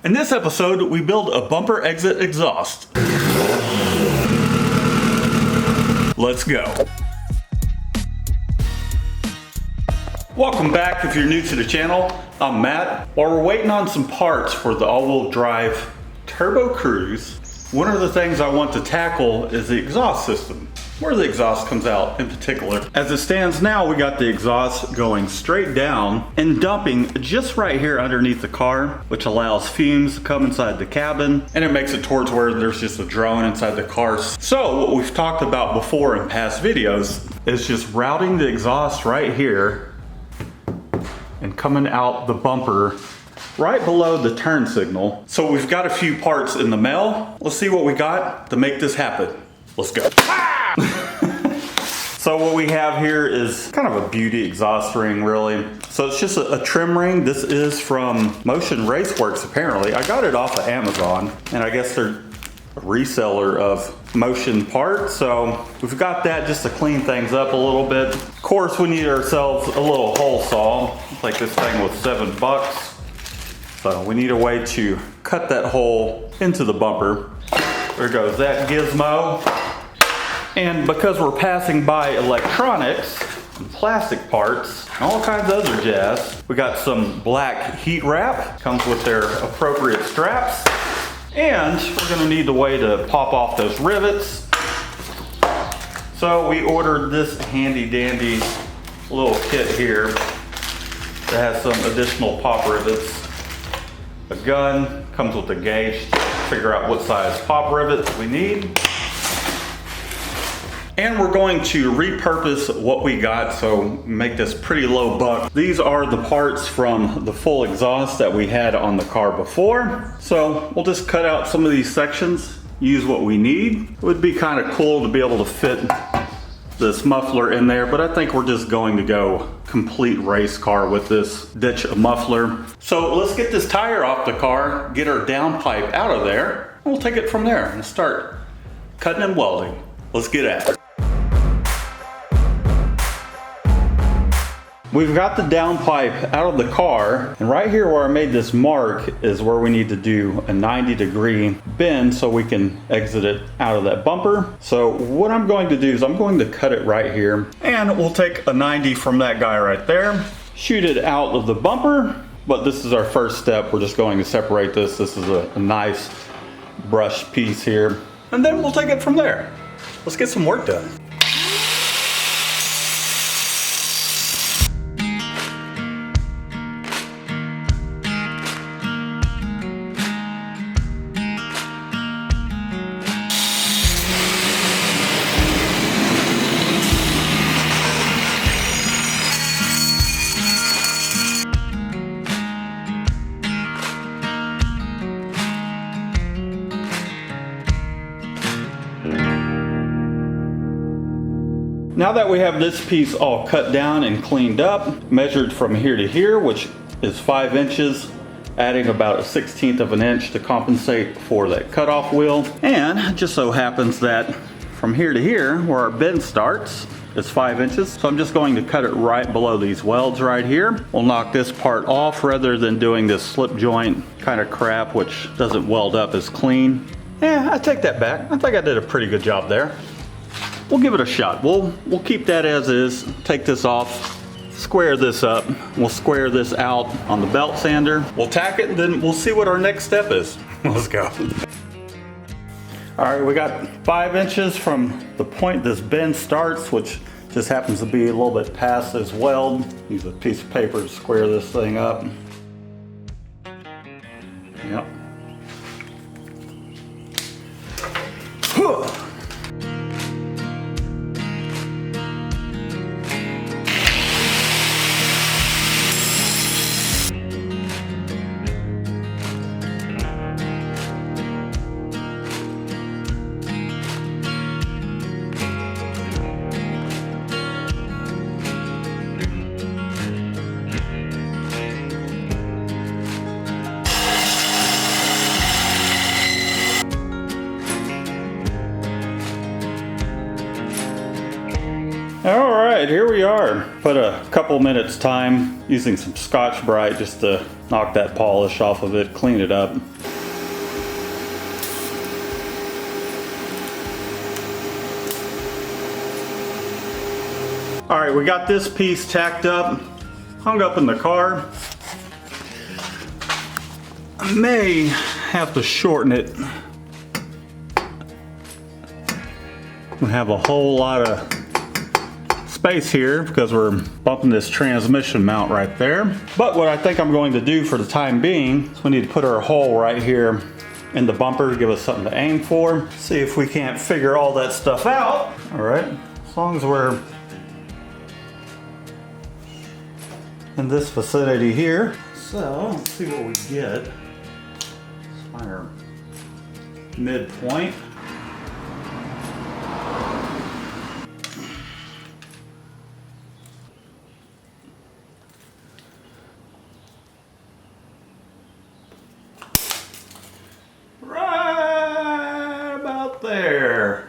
In this episode, we build a bumper exit exhaust. Let's go. Welcome back if you're new to the channel. I'm Matt. While we're waiting on some parts for the all-wheel drive turbo cruze, one of the things I want to tackle is the exhaust system, where the exhaust comes out in particular. As it stands now, we got the exhaust going straight down and dumping just right here underneath the car, which allows fumes to come inside the cabin, and it makes it towards where there's just a drone inside the car. So what we've talked about before in past videos is just routing the exhaust right here and coming out the bumper right below the turn signal. So we've got a few parts in the mail. Let's see what we got to make this happen. Let's go. So what we have here is kind of a beauty exhaust ring, really. So it's just a trim ring. This is from Motion Raceworks, apparently. I got it off of Amazon, and I guess they're a reseller of Motion parts. So we've got that just to clean things up a little bit. Of course, we need ourselves a little hole saw. Like this thing was $7. So we need a way to cut that hole into the bumper. There goes that gizmo. And because we're passing by electronics and plastic parts and all kinds of other jazz, we got some black heat wrap. Comes with their appropriate straps. And we're gonna need the way to pop off those rivets. So we ordered this handy dandy little kit here that has some additional pop rivets. A gun, comes with a gauge to figure out what size pop rivets we need. And we're going to repurpose what we got, so make this pretty low buck. These are the parts from the full exhaust that we had on the car before. So we'll just cut out some of these sections, use what we need. It would be kind of cool to be able to fit this muffler in there, but I think we're just going to go complete race car with this, ditch a muffler. So let's get this tire off the car, get our downpipe out of there, and we'll take it from there and start cutting and welding. Let's get at it. We've got the downpipe out of the car, and right here where I made this mark is where we need to do a 90-degree bend so we can exit it out of that bumper. So what I'm going to do is I'm going to cut it right here, and we'll take a 90 from that guy right there, shoot it out of the bumper. But this is our first step. We're just going to separate this. This is a nice brush piece here, and then we'll take it from there. Let's get some work done. Now that we have this piece all cut down and cleaned up, measured from here to here, which is 5 inches, adding about 1/16 of an inch to compensate for that cutoff wheel. And it just so happens that from here to here, where our bend starts, is 5 inches. So I'm just going to cut it right below these welds right here. We'll knock this part off rather than doing this slip joint kind of crap, which doesn't weld up as clean. Yeah, I take that back. I think I did a pretty good job there. We'll give it a shot. We'll keep that as is, take this off, square this up. We'll square this out on the belt sander. We'll tack it, and then we'll see what our next step is. Let's go. All right, we got 5 inches from the point this bend starts, which just happens to be a little bit past this weld. Use a piece of paper to square this thing up. Yep. All right, here we are. Put a couple minutes time using some Scotch-Brite just to knock that polish off of it, clean it up. All right, we got this piece tacked up, hung up in the car. I may have to shorten it. We have a whole lot of space here because we're bumping this transmission mount right there. But what I think I'm going to do for the time being is we need to put our hole right here in the bumper to give us something to aim for. See if we can't figure all that stuff out. All right, as long as we're in this vicinity here. So let's see what we get. Let's find our midpoint. Right about there.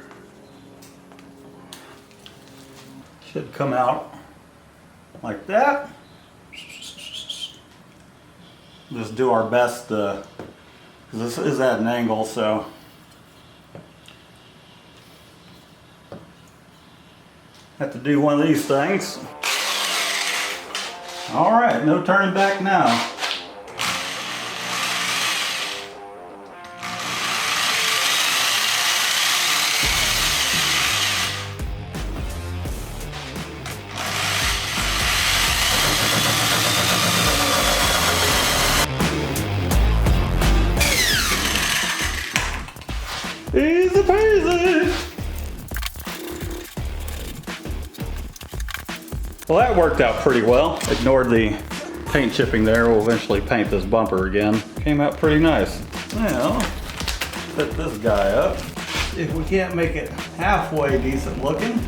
Should come out like that. Just do our best to, because this is at an angle, so have to do one of these things. All right, no turning back now. Easy peasy. Well, that worked out pretty well. Ignored the paint chipping there. We'll eventually paint this bumper again. Came out pretty nice. Well, set this guy up. If we can't make it halfway decent looking.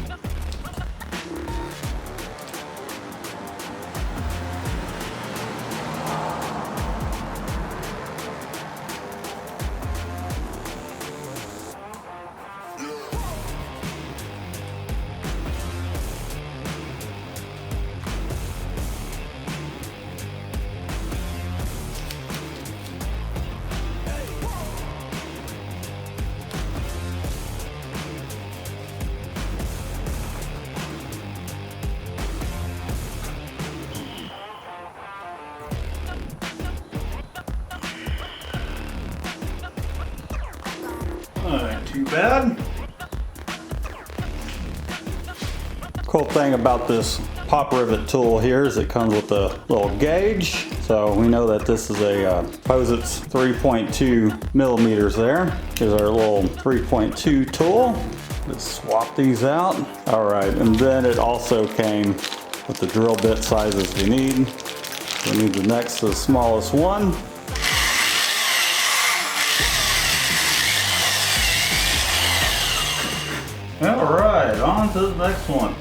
Not too bad. Cool thing about this pop rivet tool here is it comes with a little gauge. So we know that this is a Posit's 3.2 millimeters there. Here's our little 3.2 tool. Let's swap these out. All right, and then it also came with the drill bit sizes we need. We need the next to the smallest one. All right, on to the next one.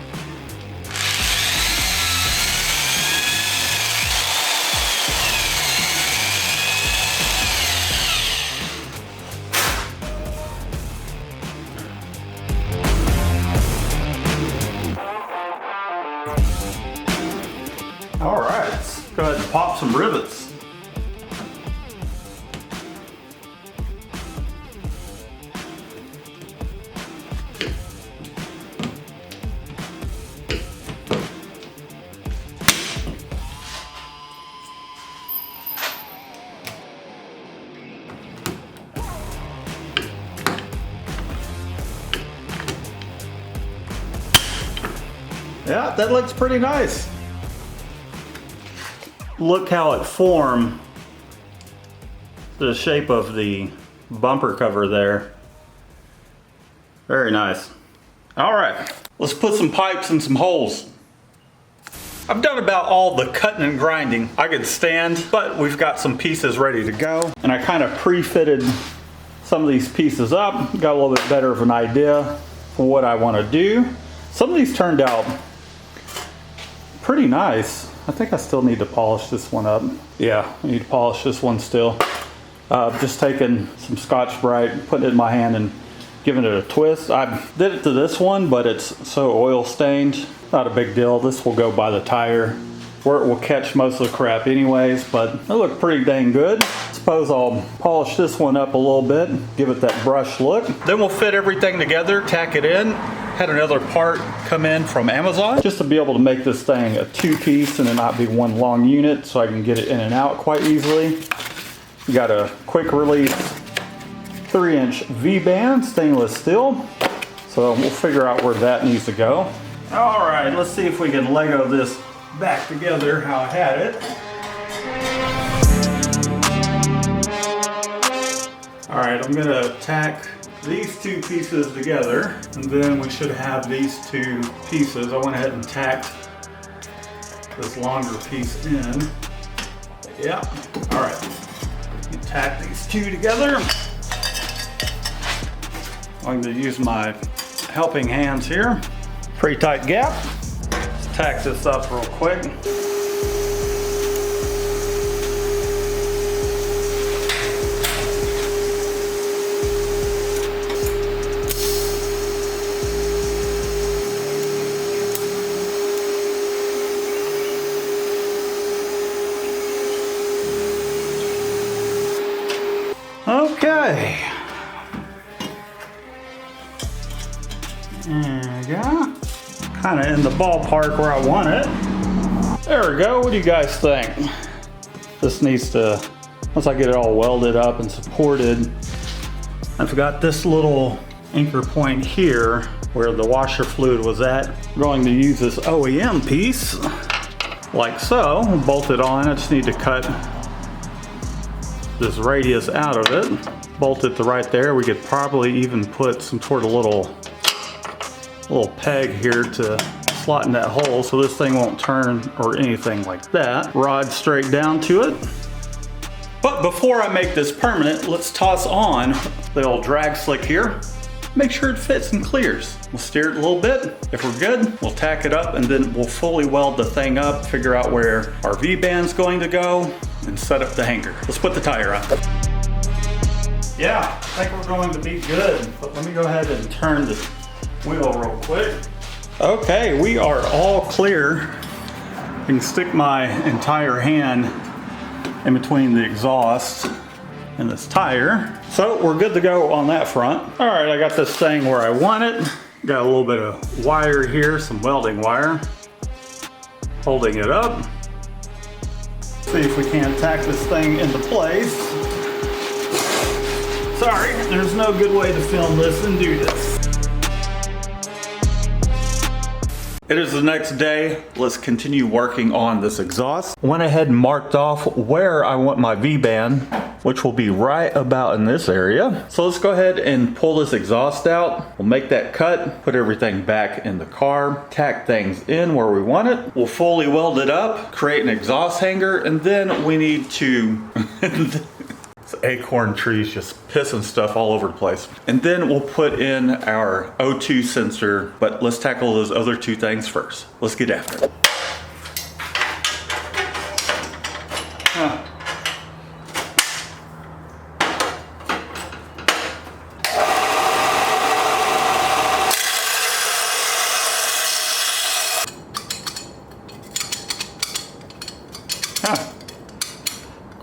All right, let's go ahead and pop some rivets. Yeah, that looks pretty nice. Look how it formed the shape of the bumper cover there. Very nice. All right, let's put some pipes and some holes. I've done about all the cutting and grinding I could stand, but we've got some pieces ready to go. And I kind of pre-fitted some of these pieces up, got a little bit better of an idea for what I want to do. Some of these turned out pretty nice. I think I still need to polish this one up. Yeah, I need to polish this one still. Just taking some Scotch-Brite, putting it in my hand and giving it a twist. I did it to this one, but it's so oil stained. Not a big deal. This will go by the tire where it will catch most of the crap anyways, but it looked pretty dang good. Suppose I'll polish this one up a little bit, give it that brush look. Then we'll fit everything together, tack it in, Had another part come in from Amazon just to be able to make this thing a 2-piece and it not be one long unit, so I can get it in and out quite easily. We got a quick release 3-inch V-band, stainless steel. So we'll figure out where that needs to go. All right, let's see if we can Lego this back together how I had it. All right, I'm gonna tack these 2 pieces together, and then we should have these 2 pieces. I went ahead and tacked this longer piece in. Yeah, all right. Tack these 2 together. I'm going to use my helping hands here. Pretty tight gap. Let's tack this up real quick. Okay. There we go. Kind of in the ballpark where I want it. There we go. What do you guys think? This needs to, once I get it all welded up and supported, I've got this little anchor point here where the washer fluid was at. I'm going to use this OEM piece like so, bolt it on. I just need to cut this radius out of it, bolt it to right there. We could probably even put some sort of little peg here to slot in that hole so this thing won't turn or anything like that. Rod straight down to it. But before I make this permanent, let's toss on the old drag slick here. Make sure it fits and clears. We'll steer it a little bit. If we're good, we'll tack it up and then we'll fully weld the thing up, figure out where our V-band's going to go, and set up the hanger. Let's put the tire on. Yeah, I think we're going to be good, but let me go ahead and turn the wheel real quick. Okay, we are all clear. I can stick my entire hand in between the exhaust and this tire. So we're good to go on that front. All right, I got this thing where I want it. Got a little bit of wire here, some welding wire. Holding it up. See if we can't tack this thing into place. Sorry, there's no good way to film this and do this. It is the next day. Let's continue working on this exhaust. Went ahead and marked off where I want my V-band, which will be right about in this area. So let's go ahead and pull this exhaust out. We'll make that cut, put everything back in the car, tack things in where we want it. We'll fully weld it up, create an exhaust hanger, and then we need to This acorn tree's just pissing stuff all over the place. And then we'll put in our O2 sensor, but let's tackle those other 2 things first. Let's get after it.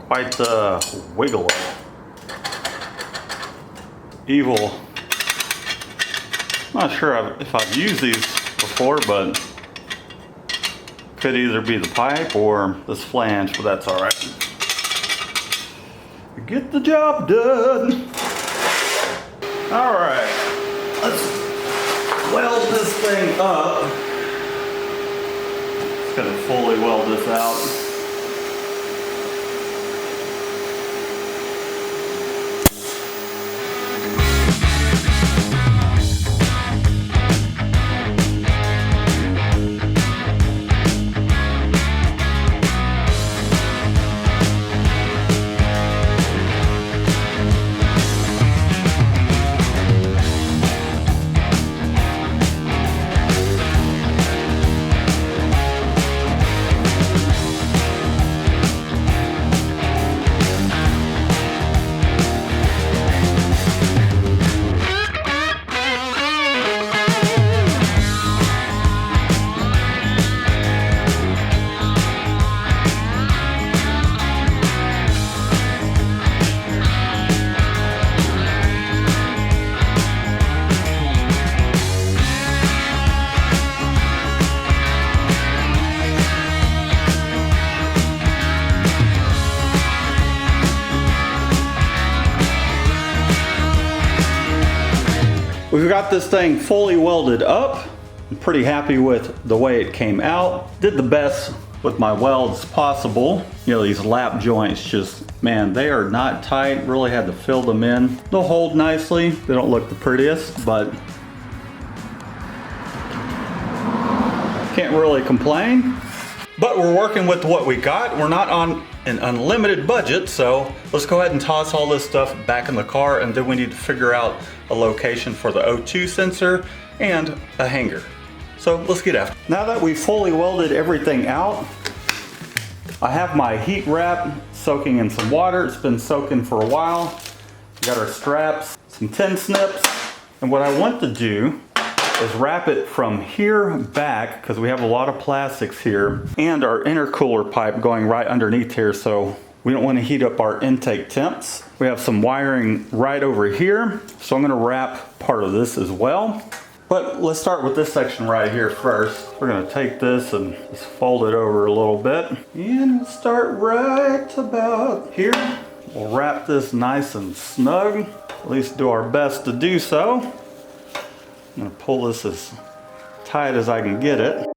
Quite the wiggle. Evil. Not sure if I've used these before, but could either be the pipe or this flange, but that's all right. Get the job done. All right, let's weld this thing up. Just gonna fully weld this out. We've got this thing fully welded up. I'm pretty happy with the way it came out. Did the best with my welds possible. You know, these lap joints just, man, they are not tight. Really had to fill them in. They'll hold nicely. They don't look the prettiest, but can't really complain. But we're working with what we got. We're not on an unlimited budget, so let's go ahead and toss all this stuff back in the car, and then we need to figure out a location for the O2 sensor and a hanger. So let's get after it. Now that we've fully welded everything out, I have my heat wrap soaking in some water. It's been soaking for a while. We got our straps, some tin snips, and what I want to do is wrap it from here back, because we have a lot of plastics here, and our intercooler pipe going right underneath here, so we don't want to heat up our intake temps. We have some wiring right over here, so I'm going to wrap part of this as well. But let's start with this section right here first. We're going to take this and just fold it over a little bit, and start right about here. We'll wrap this nice and snug, at least do our best to do so. I'm going to pull this as tight as I can get it.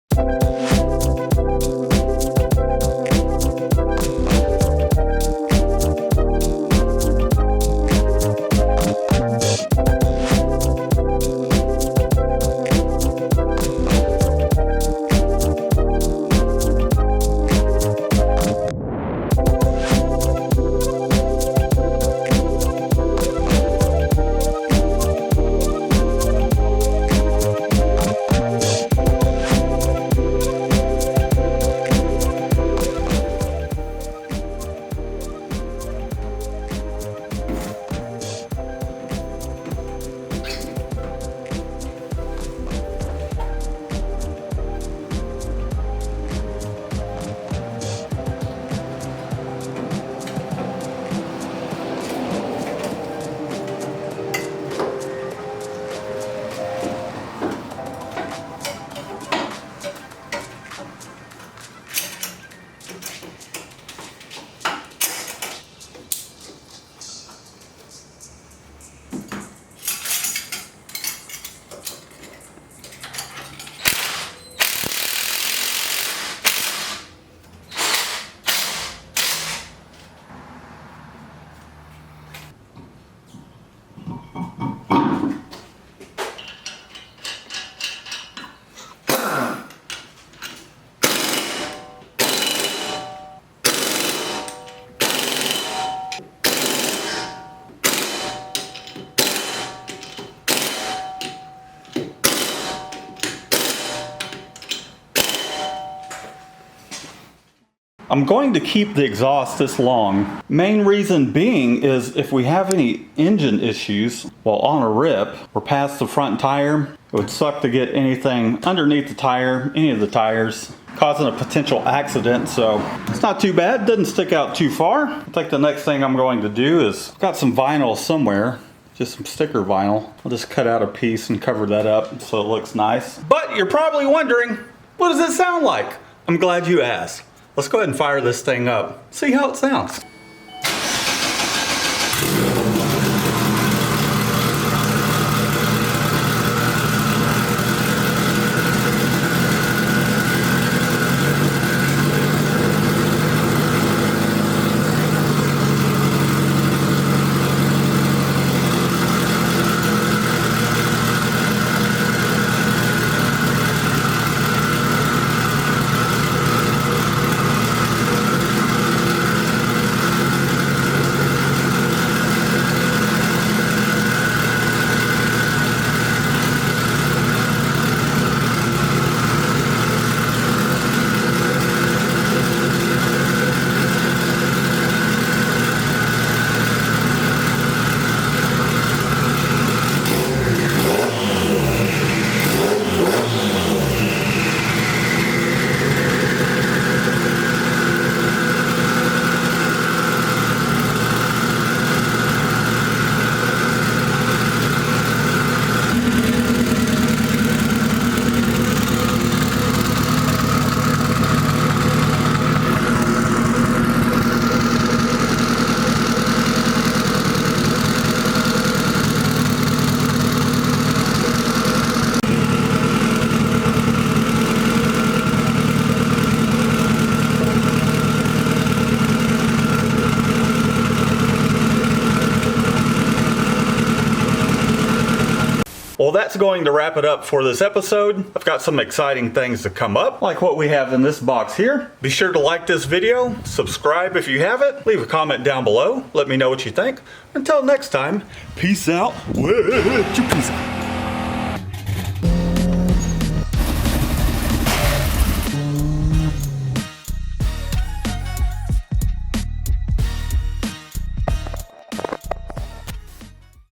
I'm going to keep the exhaust this long. Main reason being is if we have any engine issues while on a rip or past the front tire, it would suck to get anything underneath the tire, any of the tires, causing a potential accident. So it's not too bad, doesn't stick out too far. I think the next thing I'm going to do is, I've got some vinyl somewhere, just some sticker vinyl. I'll just cut out a piece and cover that up so it looks nice. But you're probably wondering, what does it sound like? I'm glad you asked. Let's go ahead and fire this thing up. See how it sounds. Well, that's going to wrap it up for this episode. I've got some exciting things to come up, like what we have in this box here. Be sure to like this video, subscribe if you haven't, leave a comment down below, let me know what you think. Until next time, peace out. Peace out.